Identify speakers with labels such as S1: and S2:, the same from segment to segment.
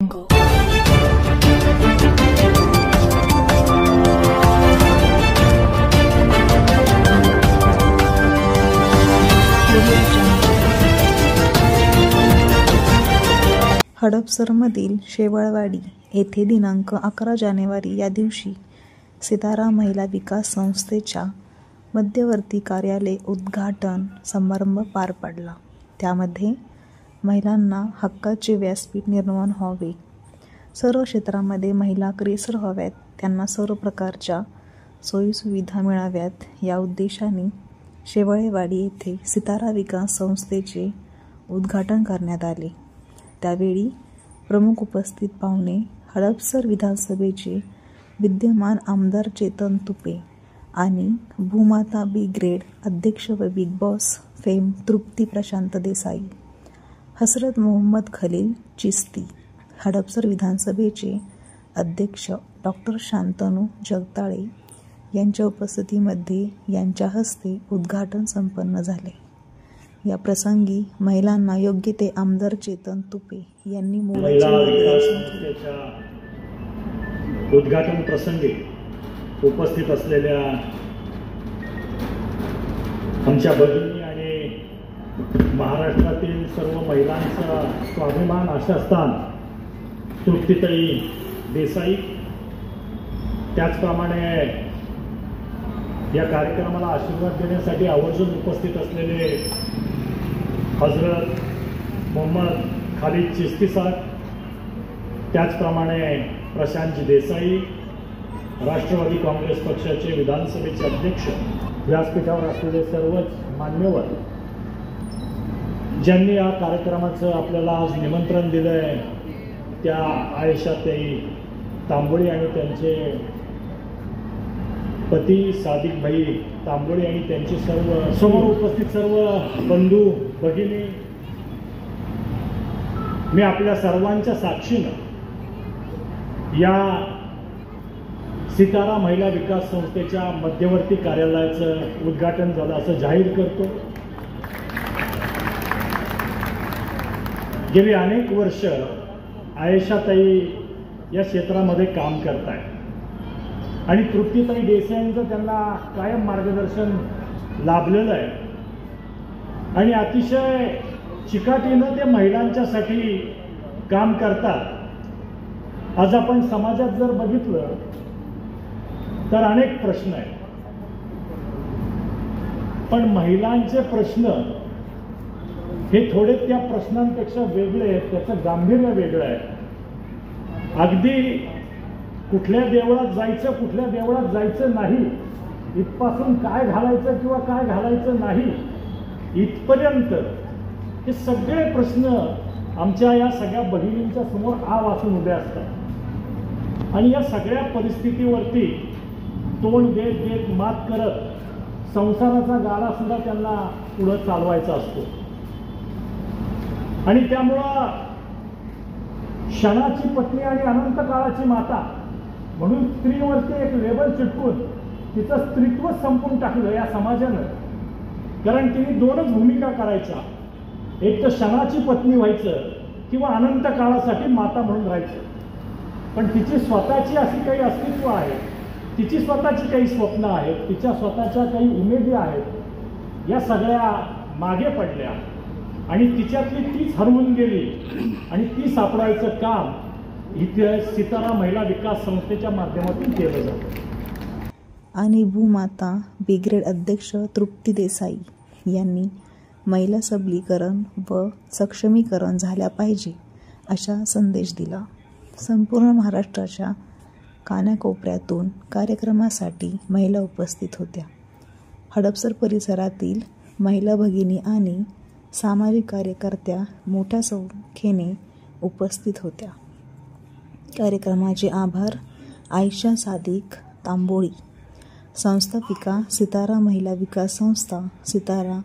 S1: हडपसरमधील शेवाळवाडी येथे दिनांक 11 जानेवारी या दिवशी सितारा महिला विकास संस्थेच्या मध्यवर्ती कार्यालय उद्घाटन समारंभ पार पडला. त्यामध्ये महिलांना हक्काचे व्यासपीठ निर्माण व्हावे, सर्व क्षेत्रामध्ये महिला अग्रेसर व्हाव्यात, त्यांना सर्व प्रकारच्या सोयीसुविधा मिळाव्यात या उद्देशाने शेवाळेवाडी येथे सितारा विकास संस्थेचे उद्घाटन करण्यात आले. त्यावेळी प्रमुख उपस्थित पाहुणे हडपसर विधानसभेचे विद्यमान आमदार चेतन तुपे आणि भूमाता बी ग्रेड अध्यक्ष व बिग बॉस फेम तृप्ती प्रशांत देसाई, हसरत मोहम्मद खलील चिस्ती, हडपसर विधानसभेचे अध्यक्ष डॉक्टर शांतनू जगताळे यांच्या उपस्थितीमध्ये यांच्या हस्ते उद्घाटन संपन्न झाले. या प्रसंगी महिलांना योग्य ते आमदार चेतन तुपे यांनी
S2: उद्घाटन प्रसंगी उपस्थित असलेल्या आमच्या भगिनी आणि महाराष्ट्रातील सर्व महिलांचा स्वाभिमान आशास्थान तृप्तीताई देसाई, त्याचप्रमाणे या कार्यक्रमाला आशीर्वाद देण्यासाठी आवर्जून उपस्थित असलेले हजरत मोहम्मद खालिद चिस्ती साहेब, त्याचप्रमाणे प्रशांतजी देसाई, राष्ट्रवादी काँग्रेस पक्षाचे विधानसभेचे अध्यक्ष, व्यासपीठावर असलेले सर्वच मान्यवर ज्यांनी या कार्यक्रमाचं आपल्याला आज निमंत्रण दिलं आहे, त्या आयशाताई तांबोळी आणि त्यांचे पती सादिक भाई तांबोळी आणि त्यांचे सर्व समोर उपस्थित सर्व बंधू भगिनी, मी आपल्या सर्वांच्या साक्षीनं या सितारा महिला विकास संस्थेच्या मध्यवर्ती कार्यालयाचं उद्घाटन झालं असं जाहीर करतो. गेली अनेक वर्ष आयशाताई या क्षेत्रामध्ये काम करत आहेत आणि तृप्तीताई देसाईंचं त्यांना कायम मार्गदर्शन लाभलेलं आहे आणि अतिशय चिकाटीनं ते महिलांच्यासाठी काम करतात. आज आपण समाजात जर बघितलं तर अनेक प्रश्न आहेत, पण महिलांचे प्रश्न हे थोडे त्या प्रश्नांपेक्षा वेगळे आहेत, त्याचं गांभीर्य वेगळं आहे. अगदी कुठल्या देवळात जायचं कुठल्या देवळात जायचं नाही इथपासून काय घालायचं किंवा काय घालायचं नाही इथपर्यंत हे सगळे प्रश्न आमच्या या सगळ्या भगिनींच्या समोर आ वाचून उभे असतात आणि या सगळ्या परिस्थितीवरती तोंड देत देत मात करत संसाराचा गाडा सुद्धा त्यांना पुढे चालवायचा असतो आणि त्यामुळं क्षणाची पत्नी आणि अनंत काळाची माता म्हणून स्त्रीवरती एक लेबल चिटकून तिचं स्त्रीत्व संपून टाकलं या समाजानं. कारण तिने दोनच भूमिका करायच्या, एक तर क्षणाची पत्नी व्हायचं किंवा अनंत काळासाठी माता म्हणून राहायचं. पण तिची स्वतःची अशी काही अस्तित्व आहे, तिची स्वतःची काही स्वप्न आहेत, तिच्या स्वतःच्या काही उमेदी आहेत, या सगळ्या मागे पडल्या आणि तिच्यातली तीच हरवून गेली आणि ती सापडायचं काम इथे सितारा महिला विकास संस्थेच्या माध्यमातून केलं जातं.
S1: आणि भूमाता बी ग्रेड अध्यक्ष तृप्ती देसाई यांनी महिला सबलीकरण व सक्षमीकरण झाल्या पाहिजे असा संदेश दिला. संपूर्ण महाराष्ट्राच्या कानाकोपऱ्यातून कार्यक्रमासाठी महिला उपस्थित होत्या. हडपसर परिसरातील महिला भगिनी आणि सामाजिक कार्यकर्त्या मोठ्या संख्येने उपस्थित होत्या. कार्यक्रमाचे आभार आयशा सादिक तांबोळी, संस्थापिका सितारा महिला विकास संस्था, सितारा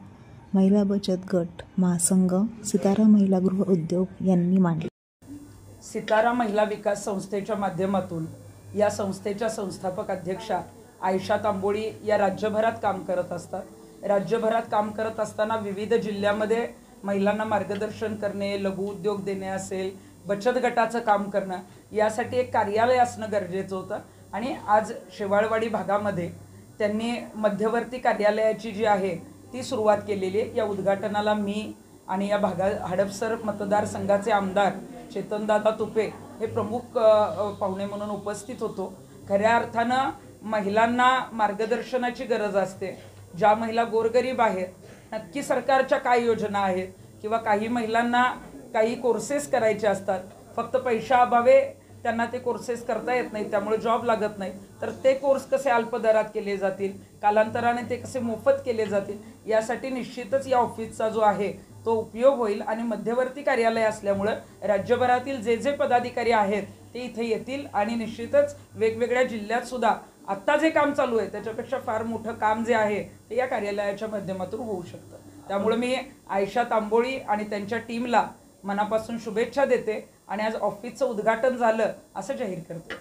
S1: महिला बचत गट महासंघ, सितारा महिला गृह उद्योग यांनी मांडले.
S3: सितारा महिला विकास संस्थेच्या माध्यमातून या संस्थेच्या संस्थापक अध्यक्षा आयशा तांबोळी या राज्यभरात काम करत असतात. राज्यभरात काम करत असताना विविध जिल्ह्यामध्ये महिलांना मार्गदर्शन करणे, लघु उद्योग देणे असेल बचत गटाचं काम करणं, यासाठी एक कार्यालय असणं गरजेचं होतं. आणि आज शेवाळवाडी भागामध्ये त्यांनी मध्यवर्ती कार्यालयाची जी आहे ती सुरुवात केलेली आहे. या उद्घाटनाला मी आणि या हडपसर मतदारसंघाचे आमदार चेतनदादा तुपे हे प्रमुख पाहुणे म्हणून उपस्थित होतो. खऱ्या अर्थानं महिलांना मार्गदर्शनाची गरज असते. ज्या महिला गोरगरीब आहेत, नक्की सरकारच्या काय योजना आहेत, किंवा काही महिलांना काही कोर्सेस करायचे असतात, फक्त पैशाअभावे त्यांना ते कोर्सेस करता येत नाहीत, त्यामुळे जॉब लागत नाही, तर ते कोर्स कसे अल्प दरात केले जातील, कालांतराने ते कसे मोफत केले जातील, यासाठी निश्चितच या ऑफिसचा जो आहे तो उपयोग होईल. आणि मध्यवर्ती कार्यालय असल्यामुळं राज्यभरातील जे जे पदाधिकारी आहेत ते इथे येतील आणि निश्चितच वेगवेगळ्या जिल्ह्यात सुद्धा आत्ता जे काम चालू आहे त्याच्यापेक्षा फार मोठं काम जे आहे ते या कार्यालयाच्या माध्यमातून होऊ शकतं. त्यामुळे मी आयशा तांबोळी आणि त्यांच्या टीमला मनापासून शुभेच्छा देते आणि आज ऑफिसचं उद्घाटन झालं असं जाहीर करते.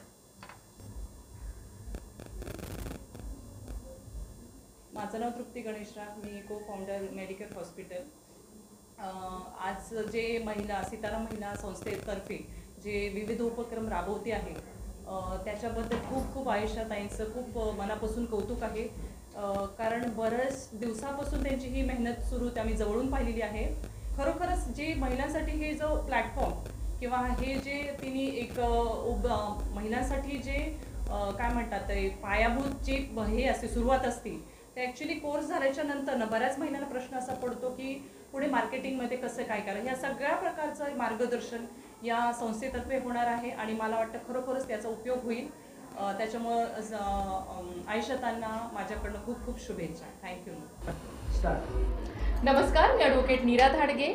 S4: माझं नाव तृप्ती गणेशराव, मी को फाउंडर मेडिकल हॉस्पिटल. आज जे सीताराम महिला संस्थेतर्फे जे विविध उपक्रम राबवते आहे त्याच्याबद्दल खूप आयशा ताईंचं खूप मनापासून कौतुक आहे. कारण बऱ्याच दिवसापासून त्यांची ही मेहनत सुरू आम्ही जवळून पाहिलेली आहे. खरोखरच जे महिलांसाठी हे जो प्लॅटफॉर्म किंवा हे जे तिने एक महिलांसाठी जे काय म्हणतात ते पायाभूत जे हे असते सुरुवात असते ते ॲक्च्युली कोर्स झाल्याच्या नंतर बऱ्याच महिलांना प्रश्न असा पडतो की पुढे मार्केटिंगमध्ये कसं काय करायचं. ह्या सगळ्या प्रकारचं मार्गदर्शन या संस्थेतर्फे होणार आहे आणि मला वाटतं खरोखरच त्याचा उपयोग होईल. त्याच्यामुळं आयशातांना माझ्याकडनं खूप शुभेच्छा. थँक्यू.
S5: नमस्कार, मी ॲडव्होकेट नीरा धाडगे.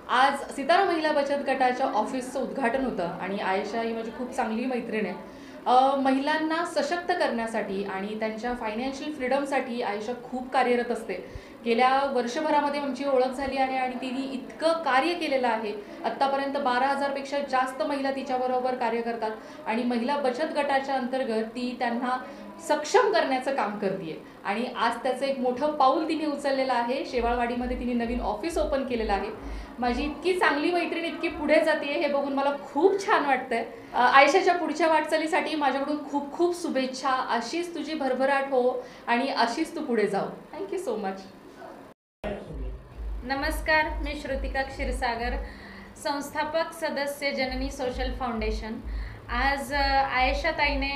S5: आज सीताराम महिला बचत गटाच्या ऑफिसचं उद्घाटन होतं आणि आयशा ही माझी खूप चांगली मैत्रीण आहे. महिलांना सशक्त करण्यासाठी आणि त्यांच्या फायनान्शियल फ्रीडमसाठी आयशा खूप कार्यरत असते. गेल्या वर्षभरामध्ये आमची ओळख झाली आहे आणि तिने इतकं कार्य केलेलं आहे. आत्तापर्यंत 12,000पेक्षा जास्त महिला तिच्याबरोबर कार्य करतात आणि महिला बचत गटाच्या अंतर्गत ती त्यांना सक्षम करण्याचं काम करते आणि आज त्याचं एक मोठं पाऊल तिने उचललेलं आहे. शेवाळवाडीमध्ये तिने नवीन ऑफिस ओपन केलेलं आहे. माझी इतकी चांगली मैत्रीण इतकी पुढे जाते हे बघून मला खूप छान वाटतंय. आयशाच्या पुढच्या वाटचालीसाठी माझ्याकडून खूप शुभेच्छा. अशीच तुझी भरभराट हो आणि अशीच तू पुढे जाऊ. Thank you so much.
S6: नमस्कार, मी श्रुतिका क्षीरसागर, संस्थापक सदस्य जननी सोशल फाउंडेशन. आज आयशा ताईने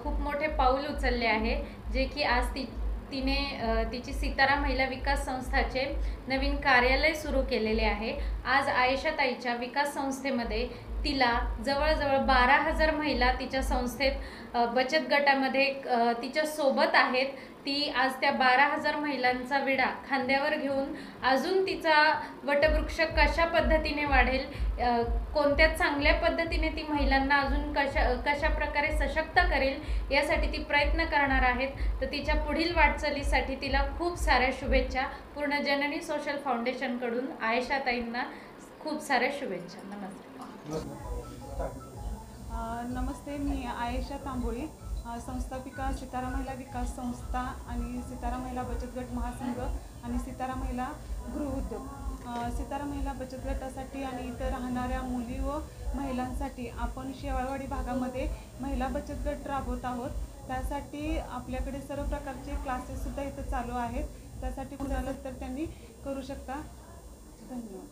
S6: खूप मोठे पाऊल उचलले आहे, जे की आज तिने तिची सीताराम महिला विकास संस्थाचे नवीन कार्यालय सुरू केलेले आहे. आज आयशा ताईच्या विकास संस्थेमध्ये तिला जवळजवळ 12,000 महिला तिच्या संस्थेत बचत गटामध्ये तिच्या सोबत आहेत. ती आज त्या 12,000 महिलांचा विडा खांद्यावर घेऊन अजून तिचा वटवृक्ष कशा पद्धतीने वाढेल, कोणत्या चांगल्या पद्धतीने ती महिलांना अजून कशा प्रकारे सशक्त करेल यासाठी ती प्रयत्न करणार आहेत. तर तिच्या पुढील वाटचालीसाठी तिला खूप साऱ्या शुभेच्छा. पूर्ण जननी सोशल फाउंडेशनकडून आयशा ताईंना खूप साऱ्या शुभेच्छा.
S7: नमस्ते, मी आयशा तांबोळी, संस्थापिका सीताराम महिला विकास संस्था आणि सीताराम महिला बचत गट महासंघ आणि सीताराम महिला गृहउद्योग. सीताराम महिला बचत गटासाठी आणि इतर राहणाऱ्या मुली व महिलांसाठी आपण शेवाळवाडी भागामध्ये महिला बचत गट राबवत आहोत. त्यासाठी आपल्याकडे सर्व प्रकारचे क्लासेससुद्धा इथं चालू आहेत. त्यासाठी कुणाला तर त्यांनी करू शकता. धन्यवाद.